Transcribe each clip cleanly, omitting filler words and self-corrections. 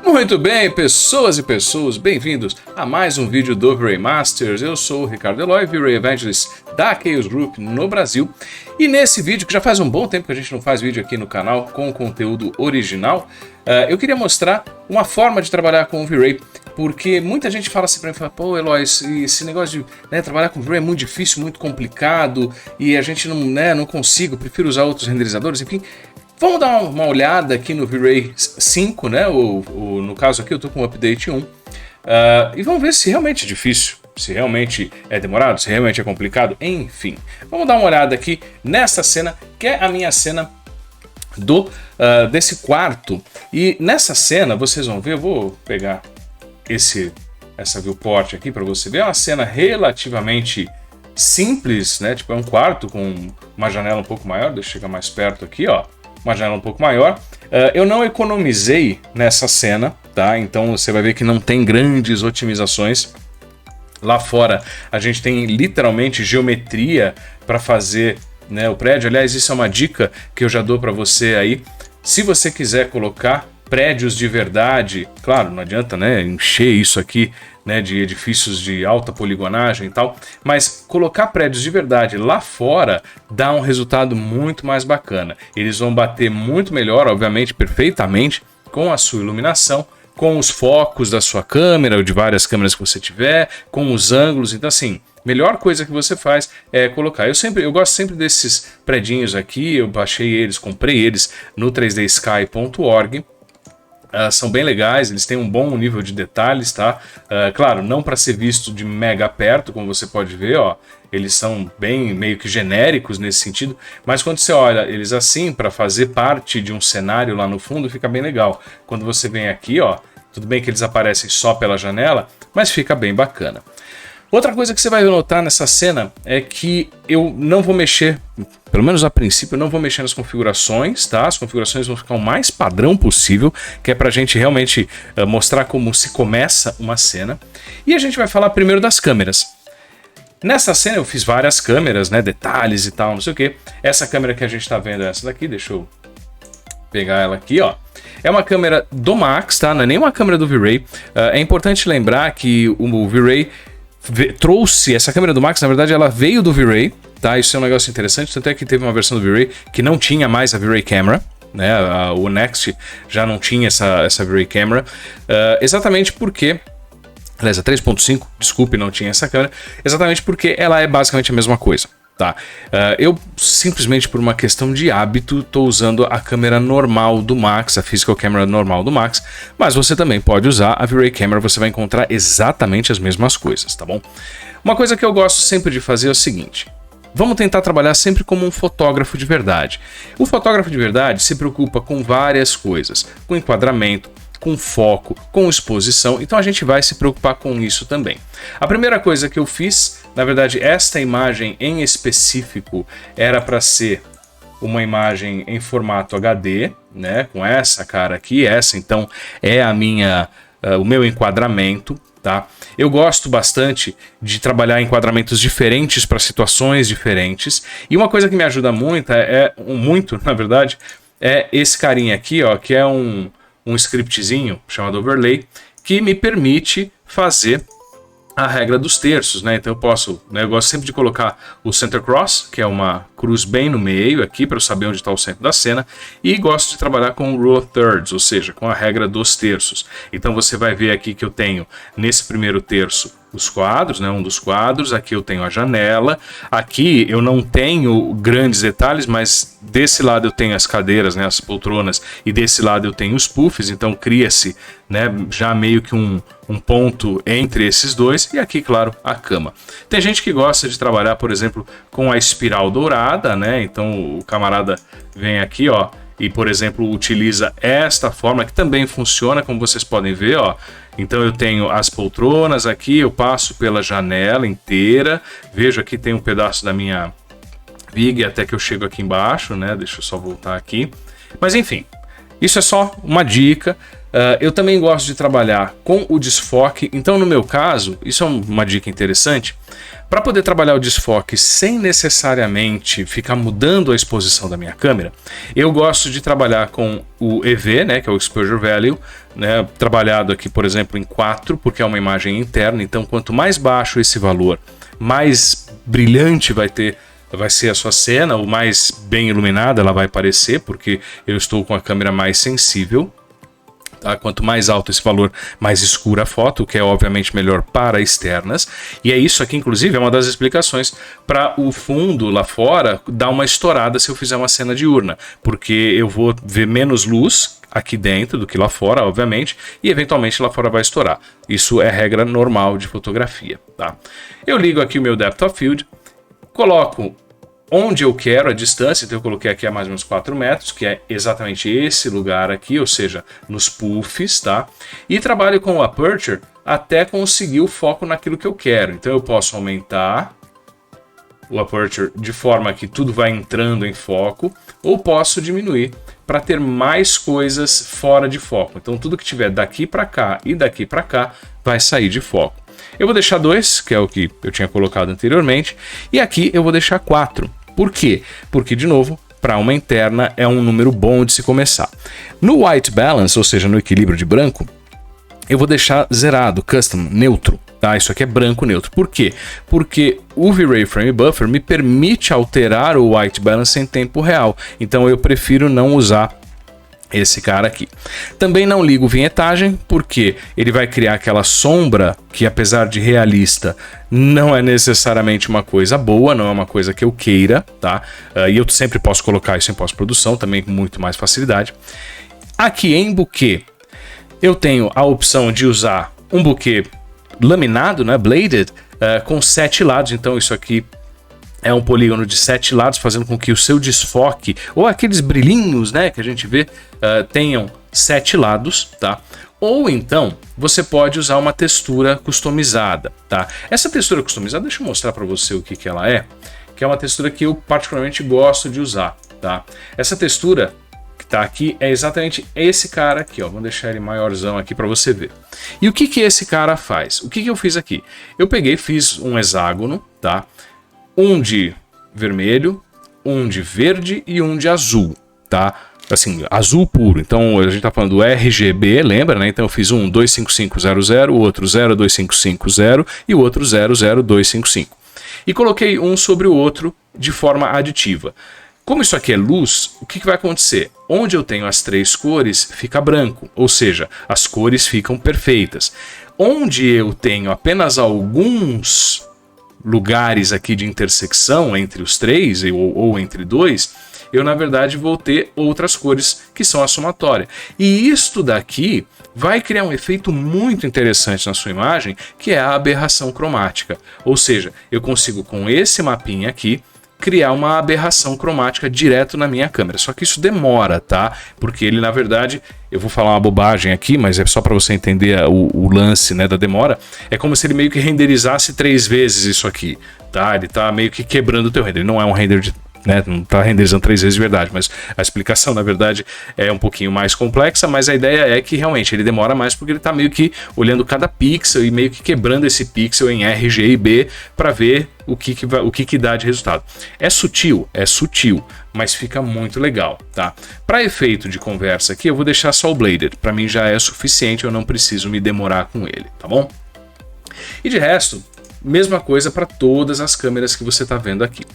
Muito bem, pessoas e pessoas, bem-vindos a mais um vídeo do V-Ray Masters. Eu sou o Ricardo Eloy, V-Ray Evangelist da Chaos Group no Brasil. E nesse vídeo, que já faz um bom tempo que a gente não faz vídeo aqui no canal com conteúdo original, eu queria mostrar uma forma de trabalhar com o V-Ray, porque muita gente fala assim pra mim, pô Eloy, esse negócio de trabalhar com o V-Ray é muito difícil, muito complicado, e a gente não consigo, prefiro usar outros renderizadores, enfim. Vamos dar uma olhada aqui no V-Ray 5, né? No caso aqui eu estou com o Update 1. E vamos ver se realmente é difícil, se realmente é demorado, se realmente é complicado, enfim. Vamos dar uma olhada aqui nessa cena, que é a minha cena desse quarto. E nessa cena, vocês vão ver, eu vou pegar essa viewport aqui para você ver, é uma cena relativamente simples, né? Tipo, é um quarto com uma janela um pouco maior, deixa eu chegar mais perto aqui, ó. Uma janela um pouco maior. Eu não economizei nessa cena, tá? Então você vai ver que não tem grandes otimizações. Lá fora a gente tem literalmente geometria para fazer, né, o prédio. Aliás, isso é uma dica que eu já dou para você aí. Se você quiser colocar prédios de verdade, claro, não adianta, né, encher isso aqui, né, de edifícios de alta poligonagem e tal, mas colocar prédios de verdade lá fora dá um resultado muito mais bacana. Eles vão bater muito melhor, obviamente, perfeitamente, com a sua iluminação, com os focos da sua câmera ou de várias câmeras que você tiver, com os ângulos. Então, assim, melhor coisa que você faz é colocar. Eu gosto sempre desses predinhos aqui, eu baixei eles, comprei eles no 3dsky.org. São bem legais, eles têm um bom nível de detalhes, tá? Claro, não para ser visto de mega perto, como você pode ver, ó. Eles são bem meio que genéricos nesse sentido, mas quando você olha eles assim, para fazer parte de um cenário lá no fundo, fica bem legal. Quando você vem aqui, ó, tudo bem que eles aparecem só pela janela, mas fica bem bacana. Outra coisa que você vai notar nessa cena é que eu não vou mexer, pelo menos a princípio, eu não vou mexer nas configurações, tá? As configurações vão ficar o mais padrão possível, que é pra gente realmente mostrar como se começa uma cena. E a gente vai falar primeiro das câmeras. Nessa cena eu fiz várias câmeras, né? Detalhes e tal, não sei o que. Essa câmera que a gente tá vendo é essa daqui, deixa eu pegar ela aqui, ó. É uma câmera do Max, tá? Não é nem uma câmera do V-Ray. É importante lembrar que o V-Ray trouxe essa câmera do Max, na verdade ela veio do V-Ray, tá? Isso é um negócio interessante, tanto é que teve uma versão do V-Ray que não tinha mais a V-Ray Camera, né? O Next já não tinha essa V-Ray Camera, exatamente porque, aliás, a 3.5, desculpe, não tinha essa câmera, exatamente porque ela é basicamente a mesma coisa. Tá. Eu simplesmente por uma questão de hábito estou usando a câmera normal do Max, a Physical Camera normal do Max, mas você também pode usar a V-Ray Camera, você vai encontrar exatamente as mesmas coisas, tá bom? Uma coisa que eu gosto sempre de fazer é o seguinte: vamos tentar trabalhar sempre como um fotógrafo de verdade. O fotógrafo de verdade se preocupa com várias coisas, com enquadramento, com foco, com exposição, então a gente vai se preocupar com isso também. A primeira coisa que eu fiz, na verdade, esta imagem em específico era para ser uma imagem em formato HD, né, com essa cara aqui, essa então é o meu enquadramento, tá? Eu gosto bastante de trabalhar enquadramentos diferentes para situações diferentes, e uma coisa que me ajuda muito, na verdade, é esse carinha aqui, ó, que é um scriptzinho chamado Overlay, que me permite fazer a regra dos terços, né? Então eu gosto sempre de colocar o center cross, que é uma cruz bem no meio aqui, para eu saber onde está o centro da cena, e gosto de trabalhar com o rule of thirds, ou seja, com a regra dos terços. Então você vai ver aqui que eu tenho nesse primeiro terço os quadros, né? Um dos quadros, aqui eu tenho a janela, aqui eu não tenho grandes detalhes, mas desse lado eu tenho as cadeiras, né? As poltronas, e desse lado eu tenho os puffs, então cria-se, né, já meio que um ponto entre esses dois, e aqui, claro, a cama. Tem gente que gosta de trabalhar, por exemplo, com a espiral dourada, né? Então o camarada vem aqui, ó, e, por exemplo, utiliza esta forma, que também funciona, como vocês podem ver, ó. Então eu tenho as poltronas aqui, eu passo pela janela inteira, vejo aqui tem um pedaço da minha viga até que eu chego aqui embaixo, né? Deixa eu só voltar aqui. Mas enfim, Isso é só uma dica. Eu também gosto de trabalhar com o desfoque, então no meu caso, isso é uma dica interessante, para poder trabalhar o desfoque sem necessariamente ficar mudando a exposição da minha câmera, eu gosto de trabalhar com o EV, né, que é o Exposure Value, né, trabalhado aqui, por exemplo, em 4, porque é uma imagem interna, então quanto mais baixo esse valor, mais brilhante vai ser a sua cena, ou mais bem iluminada ela vai parecer, porque eu estou com a câmera mais sensível. Tá? Quanto mais alto esse valor, mais escura a foto, o que é obviamente melhor para externas. E é isso aqui, inclusive, é uma das explicações para o fundo lá fora dar uma estourada se eu fizer uma cena diurna, porque eu vou ver menos luz aqui dentro do que lá fora, obviamente, e eventualmente lá fora vai estourar. Isso é regra normal de fotografia. Tá? Eu ligo aqui o meu Depth of Field, coloco onde eu quero a distância, então eu coloquei aqui a mais ou menos 4 metros, que é exatamente esse lugar aqui, ou seja, nos puffs, tá? E trabalho com o aperture até conseguir o foco naquilo que eu quero. Então eu posso aumentar o aperture de forma que tudo vai entrando em foco, ou posso diminuir para ter mais coisas fora de foco. Então tudo que tiver daqui para cá e daqui para cá vai sair de foco. Eu vou deixar 2, que é o que eu tinha colocado anteriormente, e aqui eu vou deixar 4. Por quê? Porque, de novo, para uma interna é um número bom de se começar. No white balance, ou seja, no equilíbrio de branco, eu vou deixar zerado, custom, neutro. Tá? Isso aqui é branco neutro. Por quê? Porque o V-Ray Frame Buffer me permite alterar o white balance em tempo real. Então eu prefiro não usar esse cara aqui. Também não ligo vinhetagem, porque ele vai criar aquela sombra que, apesar de realista, não é necessariamente uma coisa boa, não é uma coisa que eu queira, tá? E eu sempre posso colocar isso em pós-produção, também com muito mais facilidade. Aqui em buquê, eu tenho a opção de usar um buquê laminado, né, bladed, com 7 lados, então isso aqui é um polígono de 7 lados, fazendo com que o seu desfoque, ou aqueles brilhinhos, né, que a gente vê, tenham 7 lados, tá? Ou então, você pode usar uma textura customizada, tá? Essa textura customizada, deixa eu mostrar para você o que ela é, que é uma textura que eu particularmente gosto de usar, tá? Essa textura que tá aqui é exatamente esse cara aqui, ó. Vou deixar ele maiorzão aqui para você ver. E o que esse cara faz? O que eu fiz aqui? Eu peguei, fiz um hexágono, tá? Um de vermelho, um de verde e um de azul, tá? Assim, azul puro. Então a gente tá falando do RGB, lembra, né? Então eu fiz um 25500, o outro 02550 e o outro 00255. E coloquei um sobre o outro de forma aditiva. Como isso aqui é luz, o que vai acontecer? Onde eu tenho as 3 cores, fica branco, ou seja, as cores ficam perfeitas. Onde eu tenho apenas alguns lugares aqui de intersecção entre os 3 ou entre 2, eu na verdade vou ter outras cores que são a somatória. E isto daqui vai criar um efeito muito interessante na sua imagem, que é a aberração cromática. Ou seja, eu consigo com esse mapinha aqui criar uma aberração cromática direto na minha câmera. Só que isso demora, tá? Porque ele, na verdade, eu vou falar uma bobagem aqui, mas é só para você entender o lance, né, da demora. É como se ele meio que renderizasse 3 vezes isso aqui, tá? Ele tá meio que quebrando o teu render. Ele não é um render de, né, não está renderizando 3 vezes de verdade, mas a explicação, na verdade, é um pouquinho mais complexa, mas a ideia é que realmente ele demora mais porque ele está meio que olhando cada pixel e meio que quebrando esse pixel em R, G e B para ver o que dá de resultado. É sutil, mas fica muito legal, tá? Para efeito de conversa aqui, eu vou deixar só o Bladed, para mim já é suficiente, eu não preciso me demorar com ele, tá bom? E de resto, mesma coisa para todas as câmeras que você está vendo aqui.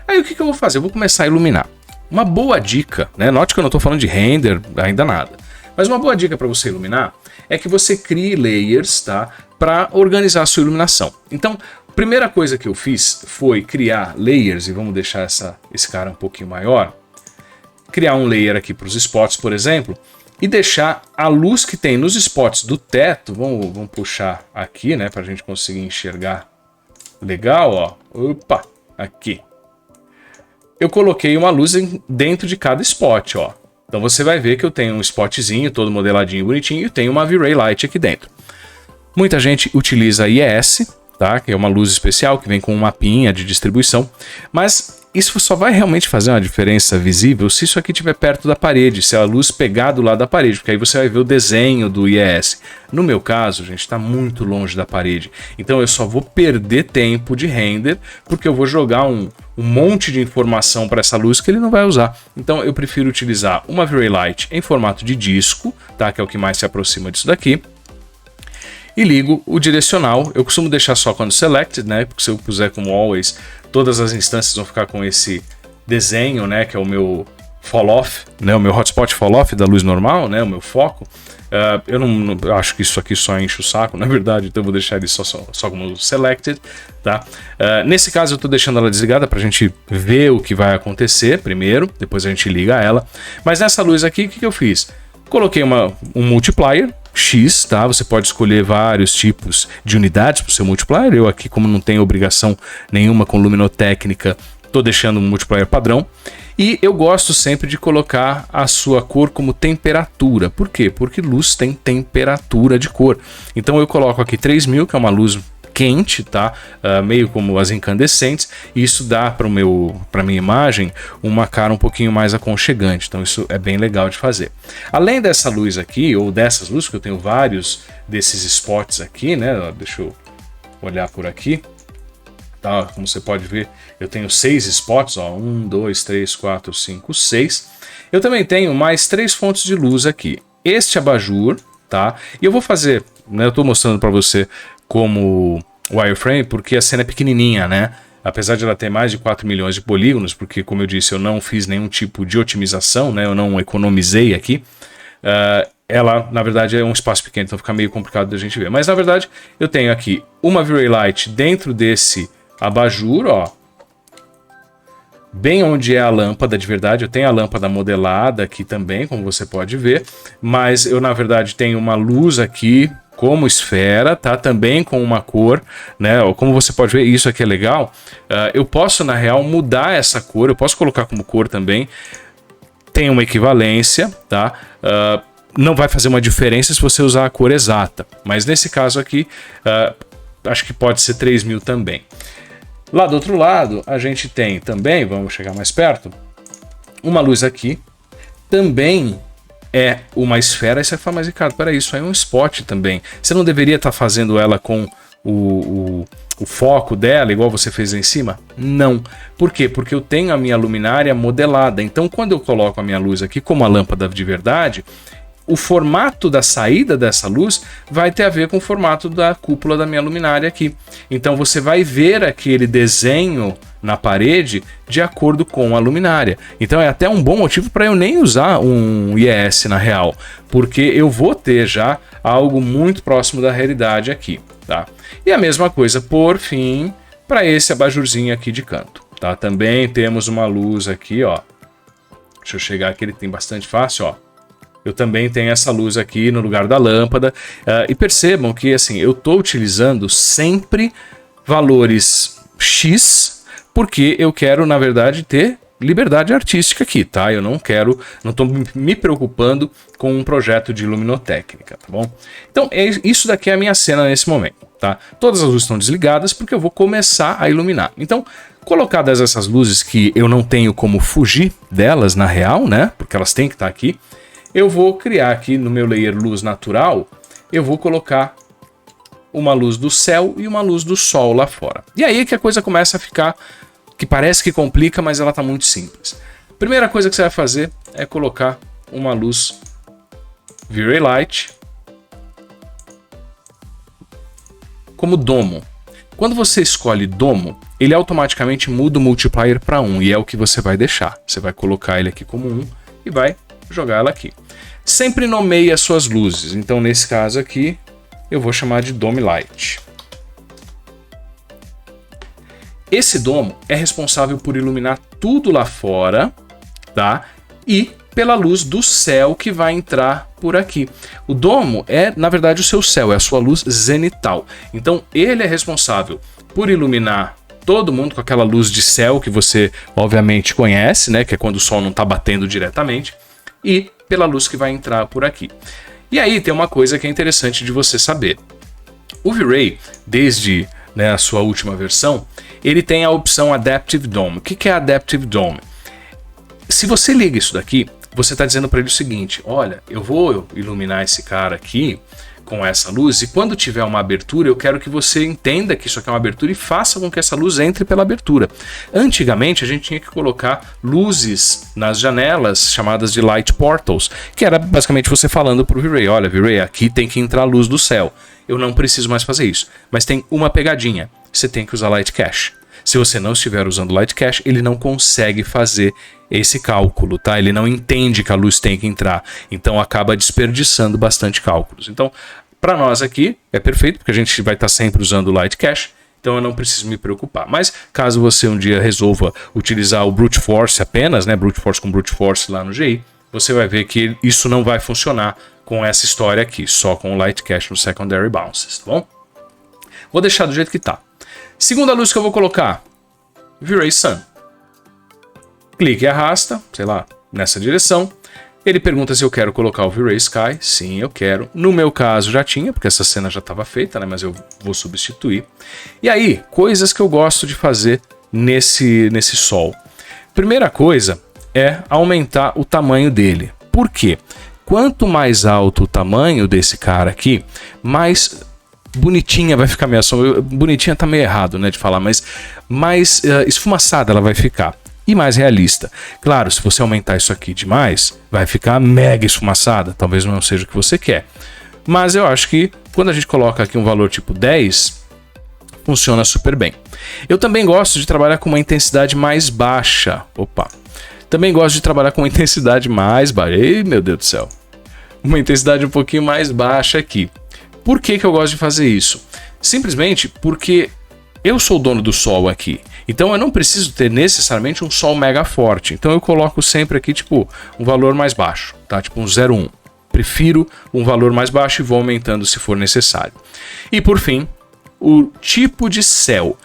Aí o que eu vou fazer? Eu vou começar a iluminar. Uma boa dica, né? Note que eu não estou falando de render, ainda nada. Mas uma boa dica para você iluminar é que você crie layers, tá? Para organizar a sua iluminação. Então, a primeira coisa que eu fiz foi criar layers, e vamos deixar esse cara um pouquinho maior. Criar um layer aqui para os spots, por exemplo, e deixar a luz que tem nos spots do teto, vamos puxar aqui, né? Para a gente conseguir enxergar legal, ó. Opa, aqui. Eu coloquei uma luz dentro de cada spot, ó. Então você vai ver que eu tenho um spotzinho, todo modeladinho, bonitinho, e tenho uma V-Ray Light aqui dentro. Muita gente utiliza IES, tá? Que é uma luz especial que vem com um mapinha de distribuição, mas isso só vai realmente fazer uma diferença visível se isso aqui estiver perto da parede, se a luz pegar do lado da parede, porque aí você vai ver o desenho do IES. No meu caso, gente, está muito longe da parede, então eu só vou perder tempo de render, porque eu vou jogar um monte de informação para essa luz que ele não vai usar. Então eu prefiro utilizar uma V-Ray Light em formato de disco, tá? Que é o que mais se aproxima disso daqui. E ligo o direcional. Eu costumo deixar só quando selected, né? Porque se eu puser como always, todas as instâncias vão ficar com esse desenho, né? Que é o meu fall off, né? O meu hotspot fall off da luz normal, né? O meu foco. Eu não acho que isso aqui só enche o saco, na verdade, então eu vou deixar ele só como selected, tá? Nesse caso eu tô deixando ela desligada pra gente ver o que vai acontecer primeiro, depois a gente liga ela. Mas nessa luz aqui, o que eu fiz? Coloquei um multiplier X, tá? Você pode escolher vários tipos de unidades para o seu multiplier. Eu aqui, como não tenho obrigação nenhuma com luminotécnica, tô deixando um multiplier padrão. E eu gosto sempre de colocar a sua cor como temperatura. Por quê? Porque luz tem temperatura de cor. Então eu coloco aqui 3000, que é uma luz quente, tá? Meio como as incandescentes, e isso dá para minha imagem uma cara um pouquinho mais aconchegante. Então isso é bem legal de fazer. Além dessa luz aqui, ou dessas luzes, que eu tenho vários desses spots aqui, né? Deixa eu olhar por aqui. Tá? Como você pode ver, eu tenho 6 spots, ó, 1, 2, 3, 4, 5, 6. Eu também tenho mais 3 fontes de luz aqui. Este abajur, tá? E eu vou fazer, né? Eu tô mostrando para você como wireframe, porque a cena é pequenininha, né? Apesar de ela ter mais de 4 milhões de polígonos, porque, como eu disse, eu não fiz nenhum tipo de otimização, né? Eu não economizei aqui. Ela, na verdade, é um espaço pequeno, então fica meio complicado da gente ver. Mas, na verdade, eu tenho aqui uma V-Ray Light dentro desse abajur, ó. Bem onde é a lâmpada de verdade. Eu tenho a lâmpada modelada aqui também, como você pode ver. Mas eu, na verdade, tenho uma luz aqui como esfera, tá? Também com uma cor, né? Como você pode ver, isso aqui é legal. Eu posso, na real, mudar essa cor. Eu posso colocar como cor também. Tem uma equivalência, tá? Não vai fazer uma diferença se você usar a cor exata. Mas nesse caso aqui, acho que pode ser 3000 também. Lá do outro lado, a gente tem também, vamos chegar mais perto, uma luz aqui. Também é uma esfera. Aí você fala, mas Ricardo, peraí, isso aí é um spot também. Você não deveria estar fazendo ela com o foco dela, igual você fez lá em cima? Não. Por quê? Porque eu tenho a minha luminária modelada. Então, quando eu coloco a minha luz aqui como a lâmpada de verdade, o formato da saída dessa luz vai ter a ver com o formato da cúpula da minha luminária aqui. Então você vai ver aquele desenho na parede de acordo com a luminária. Então é até um bom motivo para eu nem usar um IES na real, porque eu vou ter já algo muito próximo da realidade aqui, tá? E a mesma coisa, por fim, para esse abajurzinho aqui de canto, tá? Também temos uma luz aqui, ó. Deixa eu chegar aqui, ele tem bastante fácil, ó. Eu também tenho essa luz aqui no lugar da lâmpada. E percebam que assim, eu estou utilizando sempre valores X, porque eu quero, na verdade, ter liberdade artística aqui, tá? Eu não estou me preocupando com um projeto de luminotécnica, tá bom? Então, isso daqui é a minha cena nesse momento, tá? Todas as luzes estão desligadas porque eu vou começar a iluminar. Então, colocadas essas luzes que eu não tenho como fugir delas na real, né? Porque elas têm que estar aqui. Eu vou criar aqui no meu layer luz natural, eu vou colocar uma luz do céu e uma luz do sol lá fora. E aí que a coisa começa a ficar, que parece que complica, mas ela está muito simples. Primeira coisa que você vai fazer é colocar uma luz V-Ray Light como domo. Quando você escolhe domo, ele automaticamente muda o multiplier para 1 e é o que você vai deixar. Você vai colocar ele aqui como 1 e vai jogar ela aqui. Sempre nomeie as suas luzes. Então, nesse caso aqui, eu vou chamar de Dome Light. Esse domo é responsável por iluminar tudo lá fora, tá? E pela luz do céu que vai entrar por aqui. O domo é, na verdade, o seu céu, é a sua luz zenital. Então, ele é responsável por iluminar todo mundo com aquela luz de céu que você, obviamente, conhece, né? Que é quando o sol não está batendo diretamente. E pela luz que vai entrar por aqui. E aí tem uma coisa que é interessante de você saber. O V-Ray, desde né, a sua última versão, ele tem a opção Adaptive Dome. O que é Adaptive Dome? Se você liga isso daqui, você está dizendo para ele o seguinte: olha, eu vou iluminar esse cara aqui com essa luz, e quando tiver uma abertura, eu quero que você entenda que isso aqui é uma abertura e faça com que essa luz entre pela abertura. Antigamente, a gente tinha que colocar luzes nas janelas, chamadas de light portals, que era basicamente você falando para o V-Ray: olha, V-Ray, aqui tem que entrar a luz do céu. Eu não preciso mais fazer isso. Mas tem uma pegadinha: você tem que usar Light Cache. Se você não estiver usando Light Cache, ele não consegue fazer esse cálculo, tá? Ele não entende que a luz tem que entrar, então acaba desperdiçando bastante cálculos. Então, para nós aqui é perfeito, porque a gente vai estar sempre usando o Light Cache, então eu não preciso me preocupar. Mas caso você um dia resolva utilizar o Brute Force apenas, né, Brute Force com Brute Force lá no GI, você vai ver que isso não vai funcionar com essa história aqui, só com o Light Cache no Secondary Bounces, tá bom? Vou deixar do jeito que tá. Segunda luz que eu vou colocar, V-Ray Sun. Clique e arrasta, sei lá, nessa direção. Ele pergunta se eu quero colocar o V-Ray Sky. Sim, eu quero. No meu caso já tinha, porque essa cena já estava feita, né? Mas eu vou substituir. E aí, coisas que eu gosto de fazer nesse sol. Primeira coisa é aumentar o tamanho dele. Por quê? Quanto mais alto o tamanho desse cara aqui, mais bonitinha vai ficar minha sombra. Bonitinha tá meio errado, né, de falar, mas mais esfumaçada ela vai ficar. E mais realista. Claro, se você aumentar isso aqui demais, vai ficar mega esfumaçada. Talvez não seja o que você quer. Mas eu acho que quando a gente coloca aqui um valor tipo 10, funciona super bem. Eu também gosto de trabalhar com uma intensidade mais baixa. Opa! Também gosto de trabalhar com uma intensidade mais baixa. Ei, meu Deus do céu! Uma intensidade um pouquinho mais baixa aqui. Por que eu gosto de fazer isso? Simplesmente porque eu sou o dono do sol aqui. Então eu não preciso ter necessariamente um sol mega forte. Então eu coloco sempre aqui tipo um valor mais baixo, tá? Tipo um 0,1. Prefiro um valor mais baixo e vou aumentando se for necessário. E por fim, o tipo de céu.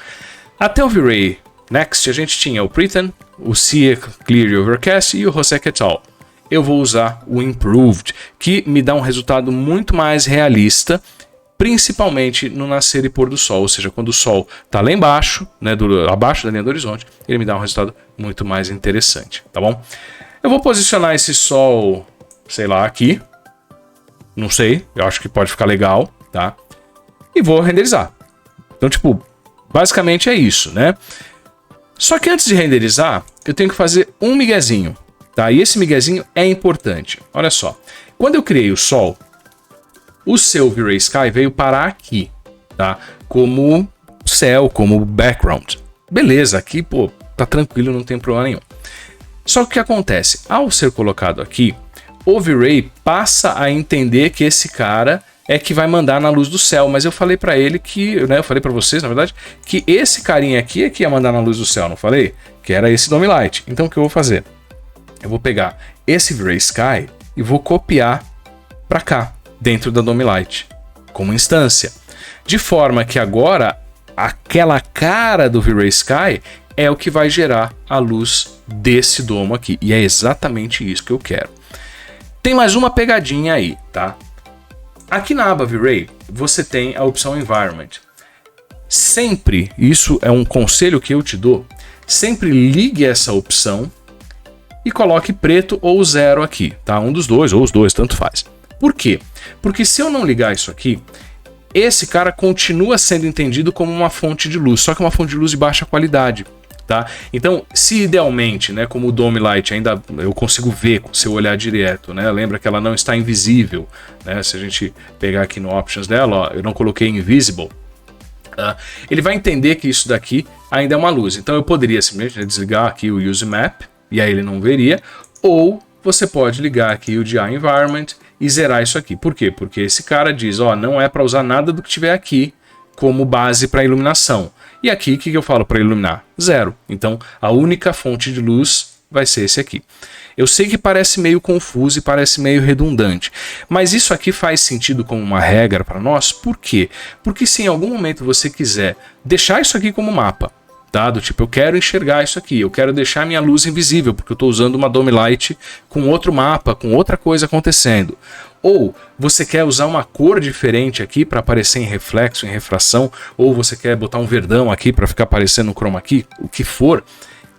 Até o V-Ray Next a gente tinha o Pretend, o Sea Clear e Overcast e o Hosek et al. Eu vou usar o Improved, que me dá um resultado muito mais realista, principalmente no nascer e pôr do sol, ou seja, quando o sol está lá embaixo, né, abaixo da linha do horizonte, ele me dá um resultado muito mais interessante, tá bom? Eu vou posicionar esse sol, sei lá, aqui, não sei, eu acho que pode ficar legal, tá? E vou renderizar. Então, tipo, basicamente é isso, né? Só que antes de renderizar, eu tenho que fazer um miguezinho, tá? E esse miguezinho é importante. Olha só, quando eu criei o sol, o seu V-Ray Sky veio parar aqui, tá? Como céu, como background. Beleza, aqui, pô, tá tranquilo, não tem problema nenhum. Só que o que acontece? Ao ser colocado aqui, o V-Ray passa a entender que esse cara é que vai mandar na luz do céu, mas eu falei pra ele que, né, eu falei pra vocês, na verdade, que esse carinha aqui é que ia mandar na luz do céu, não falei? Que era esse Dome Light. Então o que eu vou fazer? Eu vou pegar esse V-Ray Sky e vou copiar pra cá, dentro da Dome Light, como instância. De forma que agora, aquela cara do V-Ray Sky é o que vai gerar a luz desse domo aqui. E é exatamente isso que eu quero. Tem mais uma pegadinha aí, tá? Aqui na aba V-Ray, você tem a opção Environment. Sempre, isso é um conselho que eu te dou, sempre ligue essa opção e coloque preto ou zero aqui, tá? Um dos dois, ou os dois, tanto faz. Por quê? Porque se eu não ligar isso aqui, esse cara continua sendo entendido como uma fonte de luz, só que uma fonte de luz de baixa qualidade, tá? Então, se idealmente, né, como o Dome Light ainda eu consigo ver com o seu olhar direto, né? Lembra que ela não está invisível, né? Se a gente pegar aqui no Options dela, ó, eu não coloquei Invisible. Ele vai entender que isso daqui ainda é uma luz. Então eu poderia simplesmente desligar aqui o Use Map, e aí ele não veria, ou você pode ligar aqui o DI Environment e zerar isso aqui. Por quê? Porque esse cara diz, ó, não é para usar nada do que tiver aqui como base para iluminação. E aqui, o que eu falo para iluminar? Zero. Então, a única fonte de luz vai ser esse aqui. Eu sei que parece meio confuso e parece meio redundante, mas isso aqui faz sentido como uma regra para nós. Por quê? Porque se em algum momento você quiser deixar isso aqui como mapa, tá? Do tipo, eu quero enxergar isso aqui, eu quero deixar minha luz invisível, porque eu estou usando uma Dome Light com outro mapa, com outra coisa acontecendo. Ou você quer usar uma cor diferente aqui para aparecer em reflexo, em refração, ou você quer botar um verdão aqui para ficar aparecendo um chroma key, o que for.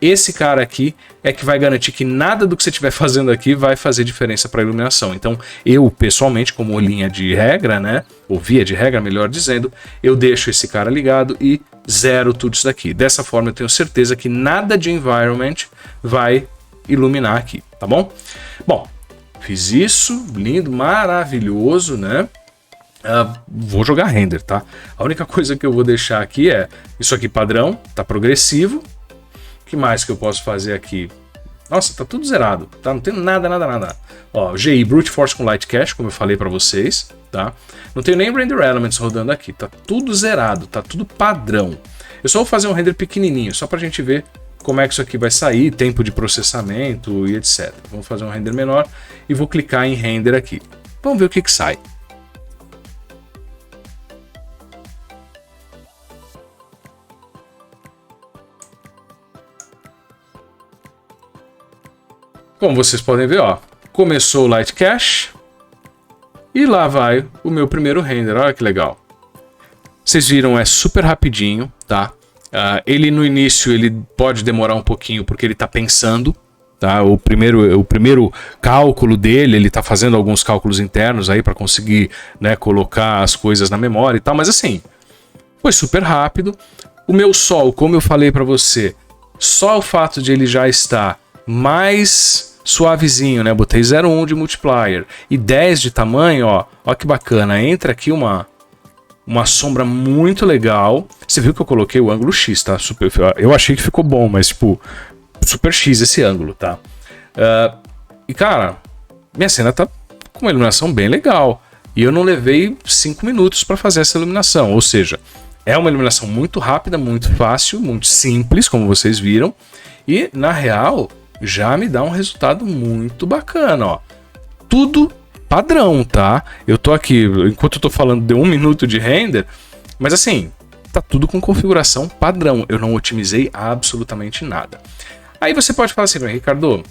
Esse cara aqui é que vai garantir que nada do que você estiver fazendo aqui vai fazer diferença para a iluminação. Então, eu pessoalmente, como linha de regra, né, ou via de regra, melhor dizendo, eu deixo esse cara ligado e zero tudo isso daqui. Dessa forma, eu tenho certeza que nada de environment vai iluminar aqui, tá bom? Bom, fiz isso, lindo, maravilhoso, né? Vou jogar render, tá? A única coisa que eu vou deixar aqui é isso aqui padrão, tá progressivo. O que mais que eu posso fazer aqui? Nossa, tá tudo zerado, tá? Não tem nada. Ó, GI Brute Force com Light Cache, como eu falei para vocês, tá? Não tenho nem Render Elements rodando aqui, tá tudo zerado, tá tudo padrão. Eu só vou fazer um render pequenininho, só pra gente ver como é que isso aqui vai sair, tempo de processamento e etc. Vamos fazer um render menor e vou clicar em render aqui. Vamos ver o que sai. Como vocês podem ver, ó, começou o Light Cache e lá vai o meu primeiro render. Olha que legal. Vocês viram, é super rapidinho, tá? Ele no início ele pode demorar um pouquinho porque ele está pensando, tá? O primeiro cálculo dele, ele está fazendo alguns cálculos internos aí para conseguir, né, colocar as coisas na memória e tal, mas assim, foi super rápido. O meu sol, como eu falei para você, só o fato de ele já estar mais suavezinho, né? Botei 0,1 de multiplier e 10 de tamanho, ó que bacana. Entra aqui uma sombra muito legal. Você viu que eu coloquei o ângulo X, tá? Eu achei que ficou bom, mas tipo, super X esse ângulo, tá? E cara, minha cena tá com uma iluminação bem legal. E eu não levei 5 minutos para fazer essa iluminação. Ou seja, é uma iluminação muito rápida, muito fácil, muito simples, como vocês viram. E na real, já me dá um resultado muito bacana, ó. Tudo padrão, tá? Eu tô aqui, enquanto eu tô falando, deu 1 minuto de render, mas assim, tá tudo com configuração padrão. Eu não otimizei absolutamente nada. Aí você pode falar assim, Ricardo,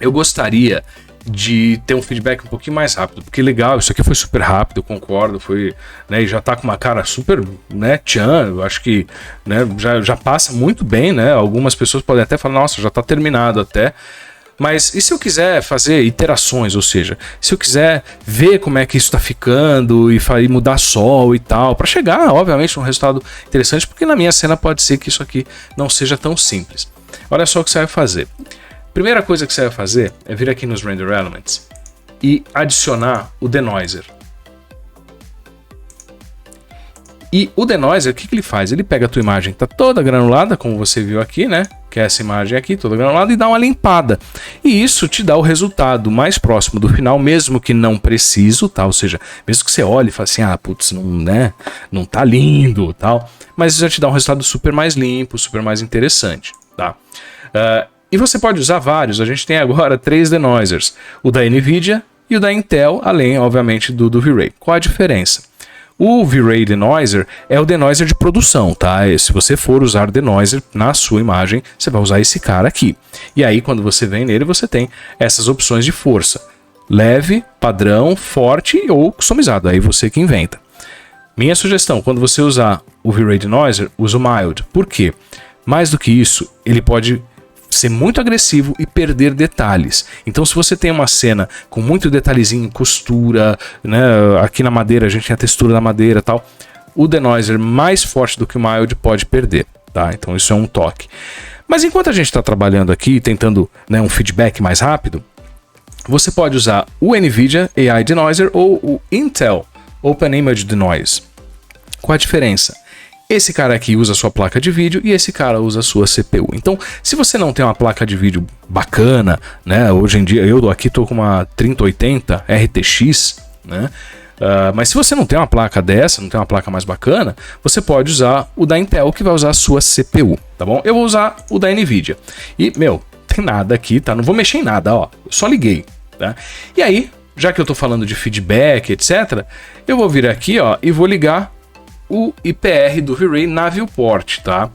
eu gostaria de ter um feedback um pouquinho mais rápido, porque legal, isso aqui foi super rápido, eu concordo, foi, né, e já tá com uma cara super, né, tchan, eu acho que, né, já passa muito bem, né, algumas pessoas podem até falar, nossa, já tá terminado até, mas e se eu quiser fazer iterações, ou seja, se eu quiser ver como é que isso tá ficando e mudar sol e tal, para chegar, obviamente, a um resultado interessante, porque na minha cena pode ser que isso aqui não seja tão simples. Olha só o que você vai fazer. Primeira coisa que você vai fazer é vir aqui nos Render Elements e adicionar o Denoiser. E o Denoiser, o que ele faz? Ele pega a tua imagem que está toda granulada, como você viu aqui, né? Que é essa imagem aqui, toda granulada, e dá uma limpada. E isso te dá o resultado mais próximo do final, mesmo que não preciso, tá? Ou seja, mesmo que você olhe e fale assim, putz, não, né? Não tá lindo, tal. Mas isso já te dá um resultado super mais limpo, super mais interessante, tá? E você pode usar vários, a gente tem agora 3 denoisers, o da NVIDIA e o da Intel, além, obviamente, do V-Ray. Qual a diferença? O V-Ray Denoiser é o denoiser de produção, tá? Se você for usar denoiser na sua imagem, você vai usar esse cara aqui. E aí, quando você vem nele, você tem essas opções de força. Leve, padrão, forte ou customizado, aí você que inventa. Minha sugestão, quando você usar o V-Ray Denoiser, use o Mild. Por quê? Mais do que isso, ele pode ser muito agressivo e perder detalhes. Então, se você tem uma cena com muito detalhezinho, costura, né, aqui na madeira a gente tem a textura da madeira e tal, o denoiser mais forte do que o mild pode perder, tá? Então isso é um toque. Mas enquanto a gente está trabalhando aqui, tentando, né, um feedback mais rápido, você pode usar o NVIDIA AI Denoiser ou o Intel Open Image Denoise. Qual a diferença? Esse cara aqui usa a sua placa de vídeo e esse cara usa a sua CPU. Então, se você não tem uma placa de vídeo bacana, né? Hoje em dia, eu aqui tô com uma 3080 RTX, né? Mas se você não tem uma placa dessa, não tem uma placa mais bacana, você pode usar o da Intel, que vai usar a sua CPU, tá bom? Eu vou usar o da NVIDIA. E, tem nada aqui, tá? Não vou mexer em nada, ó. Eu só liguei, tá? E aí, já que eu tô falando de feedback, etc., eu vou vir aqui, ó, e vou ligar o IPR do V-Ray na viewport, tá?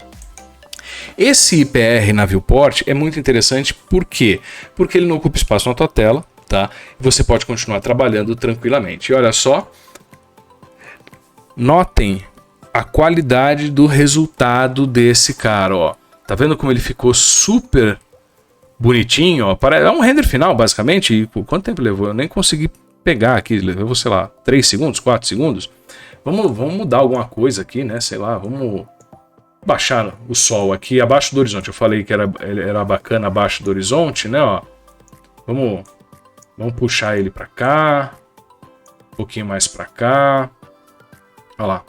Esse IPR na viewport é muito interessante, por quê? Porque ele não ocupa espaço na tua tela, tá? Você pode continuar trabalhando tranquilamente. E olha só, notem a qualidade do resultado desse cara, ó. Tá vendo como ele ficou super bonitinho, ó? É um render final, basicamente. E quanto tempo levou? Eu nem consegui pegar aqui, levou, sei lá, 3 segundos, 4 segundos. Vamos mudar alguma coisa aqui, né? Sei lá, vamos baixar o sol aqui abaixo do horizonte. Eu falei que era bacana abaixo do horizonte, né? Ó. Vamos puxar ele para cá, um pouquinho mais para cá. Olha lá.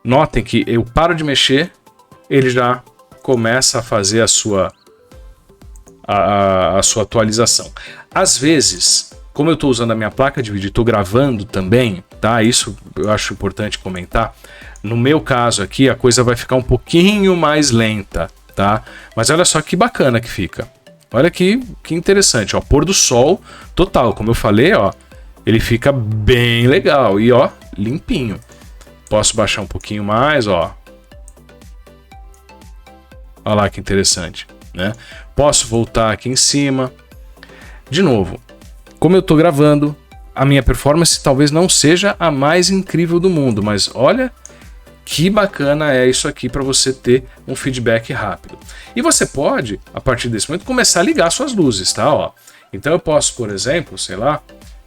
Notem que eu paro de mexer, ele já começa a fazer a sua atualização. Às vezes, como eu estou usando a minha placa de vídeo e estou gravando também, tá? Isso eu acho importante comentar. No meu caso aqui, a coisa vai ficar um pouquinho mais lenta, tá? Mas olha só que bacana que fica. Olha que interessante, ó. Pôr do sol total, como eu falei, ó. Ele fica bem legal e, ó, limpinho. Posso baixar um pouquinho mais, ó. Olha lá que interessante, né? Posso voltar aqui em cima. De novo, como eu estou gravando, a minha performance talvez não seja a mais incrível do mundo, mas olha que bacana é isso aqui para você ter um feedback rápido. E você pode, a partir desse momento, começar a ligar suas luzes, tá? Ó. Então eu posso, por exemplo, sei lá,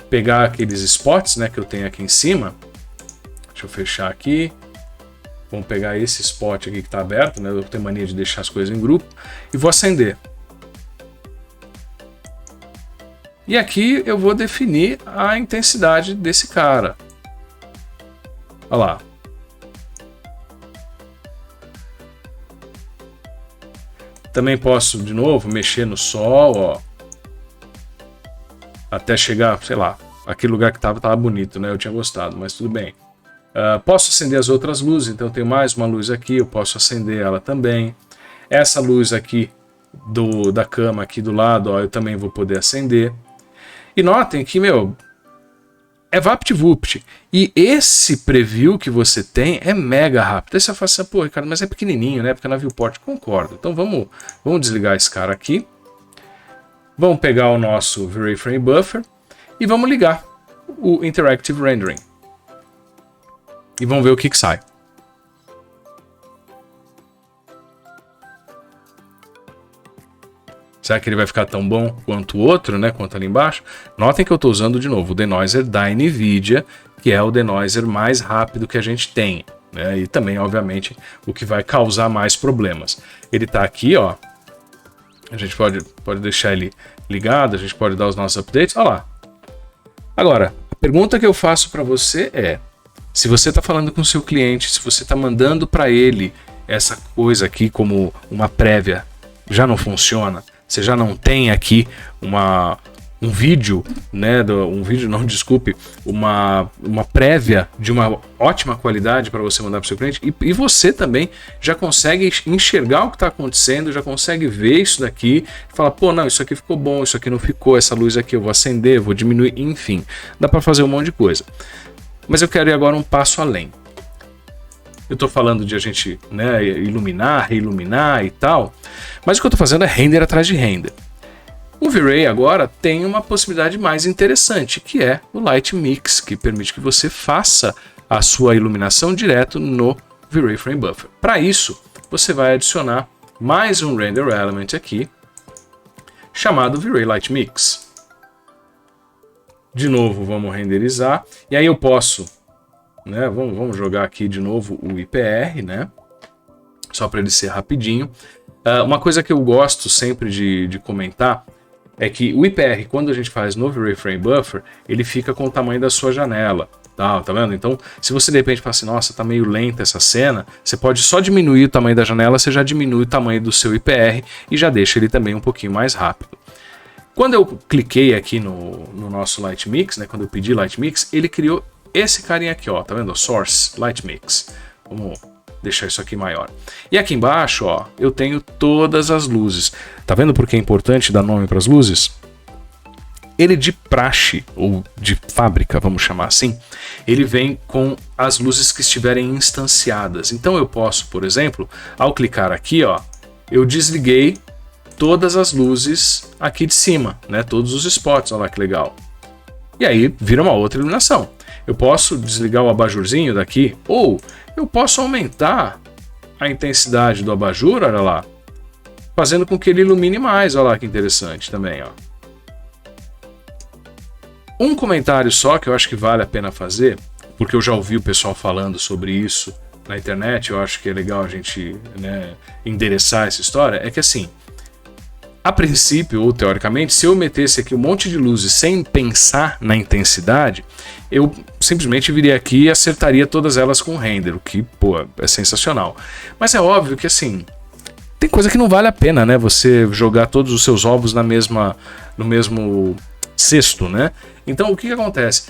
pegar aqueles spots, né, que eu tenho aqui em cima. Deixa eu fechar aqui. Vamos pegar esse spot aqui que está aberto, né? Eu tenho mania de deixar as coisas em grupo. E vou acender. E aqui eu vou definir a intensidade desse cara. Olha lá. Também posso, de novo, mexer no sol, ó. Até chegar, sei lá, aquele lugar que tava bonito, né? Eu tinha gostado, mas tudo bem. Posso acender as outras luzes, então eu tenho mais uma luz aqui, eu posso acender ela também. Essa luz aqui da cama aqui do lado, ó, eu também vou poder acender. E notem que, meu, é VaptVupt. E esse preview que você tem é mega rápido. Aí você fala assim, pô, Ricardo, mas é pequenininho, né? Porque na viewport, concordo. Então vamos desligar esse cara aqui. Vamos pegar o nosso V-Ray Frame Buffer e vamos ligar o Interactive Rendering. E vamos ver o que sai. Será que ele vai ficar tão bom quanto o outro, né? Quanto ali embaixo? Notem que eu estou usando de novo o denoiser da NVIDIA, que é o denoiser mais rápido que a gente tem, né? E também, obviamente, o que vai causar mais problemas. Ele está aqui, ó. A gente pode deixar ele ligado, a gente pode dar os nossos updates. Olha lá. Agora, a pergunta que eu faço para você é: se você está falando com o seu cliente, se você está mandando para ele essa coisa aqui como uma prévia, já não funciona? Você já não tem aqui um vídeo, né? Uma prévia de uma ótima qualidade para você mandar para o seu cliente, e você também já consegue enxergar o que está acontecendo, já consegue ver isso daqui, e falar, pô, não, isso aqui ficou bom, isso aqui não ficou, essa luz aqui eu vou acender, vou diminuir, enfim, dá para fazer um monte de coisa. Mas eu quero ir agora um passo além. Eu estou falando de a gente, né, iluminar, reiluminar e tal, mas o que eu estou fazendo é render atrás de render. O V-Ray agora tem uma possibilidade mais interessante, que é o Light Mix, que permite que você faça a sua iluminação direto no V-Ray Frame Buffer. Para isso, você vai adicionar mais um Render Element aqui, chamado V-Ray Light Mix. De novo, vamos renderizar, e aí eu posso, né, vamos jogar aqui de novo o IPR, né, só para ele ser rapidinho. Uma coisa que eu gosto sempre de comentar é que o IPR, quando a gente faz no V-Ray Frame Buffer, ele fica com o tamanho da sua janela. Tá vendo? Então, se você de repente fala assim, nossa, tá meio lenta essa cena, você pode só diminuir o tamanho da janela, você já diminui o tamanho do seu IPR e já deixa ele também um pouquinho mais rápido. Quando eu cliquei aqui no nosso Light Mix, né, quando eu pedi Light Mix, ele criou esse carinha aqui, ó, tá vendo? Source Light Mix. Vamos deixar isso aqui maior. E aqui embaixo, ó, eu tenho todas as luzes. Tá vendo por que é importante dar nome para as luzes? ele de praxe, ou de fábrica, vamos chamar assim, ele vem com as luzes que estiverem instanciadas. Então eu posso, por exemplo, ao clicar aqui, ó, eu desliguei todas as luzes aqui de cima, né? Todos os spots, olha lá que legal. E aí vira uma outra iluminação. Eu posso desligar o abajurzinho daqui, ou eu posso aumentar a intensidade do abajur, olha lá, fazendo com que ele ilumine mais, olha lá que interessante também, ó. Um comentário só que eu acho que vale a pena fazer, porque eu já ouvi o pessoal falando sobre isso na internet, eu acho que é legal a gente, né, endereçar essa história, é que assim, a princípio, ou teoricamente, se eu metesse aqui um monte de luzes sem pensar na intensidade, eu simplesmente viria aqui e acertaria todas elas com render, o que, pô, é sensacional. Mas é óbvio que, assim, tem coisa que não vale a pena, né? Você jogar todos os seus ovos no mesmo cesto, né? Então, o que acontece?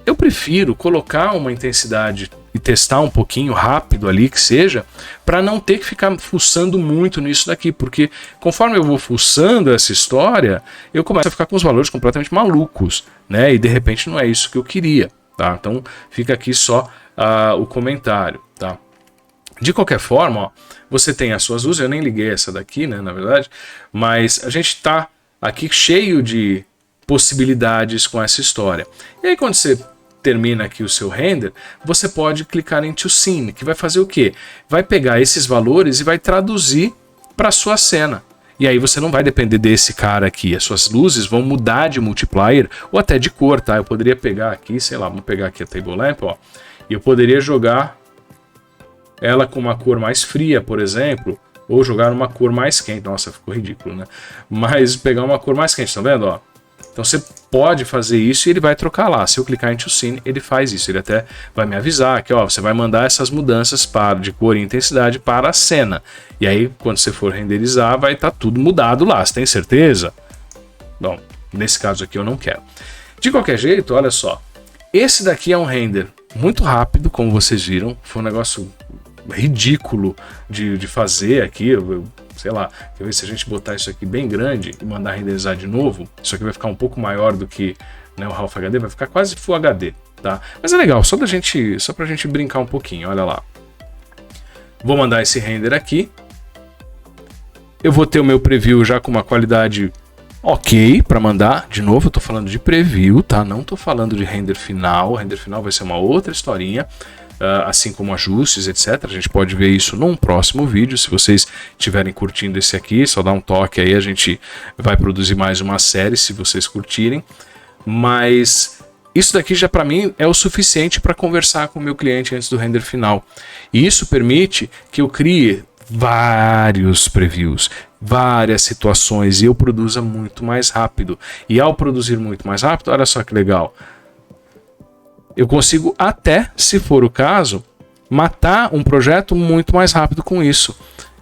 Eu prefiro colocar uma intensidade e testar um pouquinho rápido ali, que seja, para não ter que ficar fuçando muito nisso daqui, porque conforme eu vou fuçando essa história, eu começo a ficar com os valores completamente malucos, né? E de repente não é isso que eu queria, tá? Então fica aqui só o comentário, tá? De qualquer forma, ó, você tem as suas luzes, eu nem liguei essa daqui, né, na verdade, mas a gente tá aqui cheio de possibilidades com essa história. E aí quando você termina aqui o seu render, você pode clicar em To Scene, que vai fazer o quê? Vai pegar esses valores e vai traduzir para a sua cena. E aí você não vai depender desse cara aqui. As suas luzes vão mudar de multiplier ou até de cor, tá? Eu poderia pegar aqui, sei lá, vamos pegar aqui a Table Lamp, ó, e eu poderia jogar ela com uma cor mais fria, por exemplo, ou jogar uma cor mais quente. Nossa, ficou ridículo, né? Mas pegar uma cor mais quente, tá vendo, ó? Então você pode fazer isso e ele vai trocar lá. Se eu clicar em To Scene, ele faz isso. Ele até vai me avisar que, ó, você vai mandar essas mudanças de cor e intensidade para a cena. E aí, quando você for renderizar, vai estar tudo mudado lá. Você tem certeza? Bom, nesse caso aqui eu não quero. De qualquer jeito, olha só. Esse daqui é um render muito rápido, como vocês viram. Foi um negócio ridículo de fazer aqui. Sei lá, quer ver se a gente botar isso aqui bem grande e mandar renderizar de novo, isso aqui vai ficar um pouco maior do que, né, o Half HD, vai ficar quase Full HD, tá? Mas é legal, só pra gente brincar um pouquinho, olha lá. Vou mandar esse render aqui. Eu vou ter o meu preview já com uma qualidade ok para mandar. De novo, eu tô falando de preview, tá? Não tô falando de render final. O render final vai ser uma outra historinha. Assim como ajustes, etc. A gente pode ver isso num próximo vídeo. Se vocês estiverem curtindo esse aqui, só dá um toque aí, a gente vai produzir mais uma série, se vocês curtirem. Mas isso daqui já para mim é o suficiente para conversar com o meu cliente antes do render final. E isso permite que eu crie vários previews, várias situações, e eu produza muito mais rápido. E ao produzir muito mais rápido, olha só que legal, eu consigo até, se for o caso, matar um projeto muito mais rápido com isso.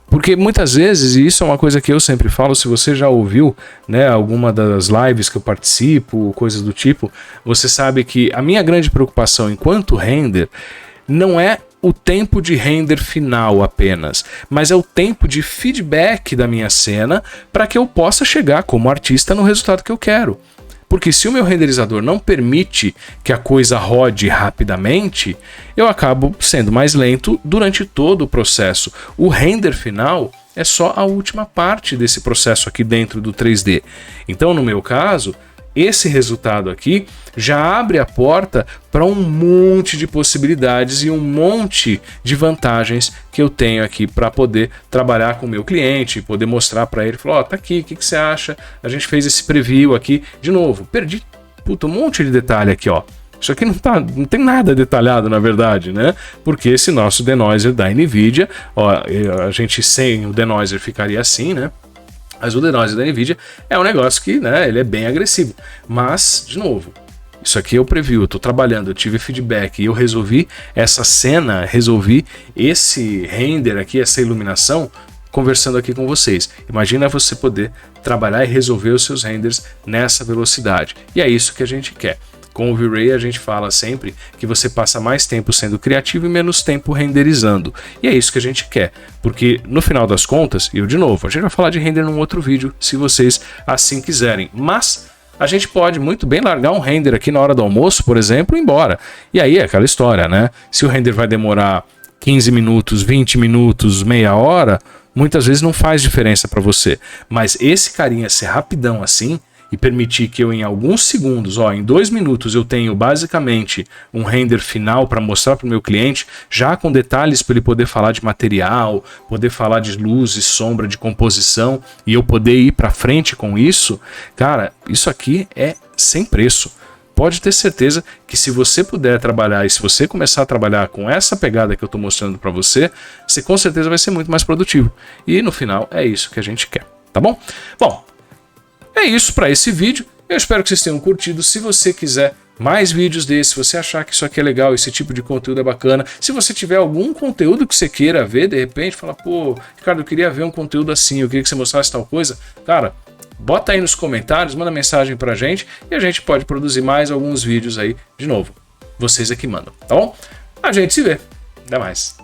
Porque muitas vezes, e isso é uma coisa que eu sempre falo, se você já ouviu, né, alguma das lives que eu participo, coisas do tipo, você sabe que a minha grande preocupação enquanto render não é o tempo de render final apenas, mas é o tempo de feedback da minha cena para que eu possa chegar como artista no resultado que eu quero. Porque se o meu renderizador não permite que a coisa rode rapidamente, eu acabo sendo mais lento durante todo o processo. O render final é só a última parte desse processo aqui dentro do 3D. Então, no meu caso, esse resultado aqui já abre a porta para um monte de possibilidades e um monte de vantagens que eu tenho aqui para poder trabalhar com o meu cliente, poder mostrar para ele, falar, ó, tá aqui, o que você acha? A gente fez esse preview aqui, de novo, perdi um monte de detalhe aqui, ó. Isso aqui não tem nada detalhado, na verdade, né? Porque esse nosso denoiser da NVIDIA, ó, a gente sem o denoiser ficaria assim, né? Mas o denoiser da NVIDIA é um negócio que, né, ele é bem agressivo. Mas, de novo, isso aqui eu preview, eu estou trabalhando, eu tive feedback e eu resolvi essa cena, resolvi esse render aqui, essa iluminação, conversando aqui com vocês. Imagina você poder trabalhar e resolver os seus renders nessa velocidade. E é isso que a gente quer. Com o V-Ray a gente fala sempre que você passa mais tempo sendo criativo e menos tempo renderizando. E é isso que a gente quer, porque no final das contas, e eu de novo, a gente vai falar de render num outro vídeo, se vocês assim quiserem. Mas a gente pode muito bem largar um render aqui na hora do almoço, por exemplo, e ir embora. E aí é aquela história, né? Se o render vai demorar 15 minutos, 20 minutos, meia hora, muitas vezes não faz diferença para você. Mas esse carinha ser rapidão assim e permitir que eu em alguns segundos, em 2 minutos eu tenho basicamente um render final para mostrar para o meu cliente, já com detalhes para ele poder falar de material, poder falar de luz e sombra, de composição, e eu poder ir para frente com isso, cara, isso aqui é sem preço. Pode ter certeza que se você puder trabalhar e se você começar a trabalhar com essa pegada que eu estou mostrando para você, você com certeza vai ser muito mais produtivo. E no final é isso que a gente quer, tá bom? Bom, é isso para esse vídeo. Eu espero que vocês tenham curtido. Se você quiser mais vídeos desses, se você achar que isso aqui é legal, esse tipo de conteúdo é bacana, se você tiver algum conteúdo que você queira ver, de repente, fala, pô, Ricardo, eu queria ver um conteúdo assim, eu queria que você mostrasse tal coisa, cara, bota aí nos comentários, manda mensagem pra gente e a gente pode produzir mais alguns vídeos aí de novo. Vocês aqui mandam, tá bom? A gente se vê. Até mais.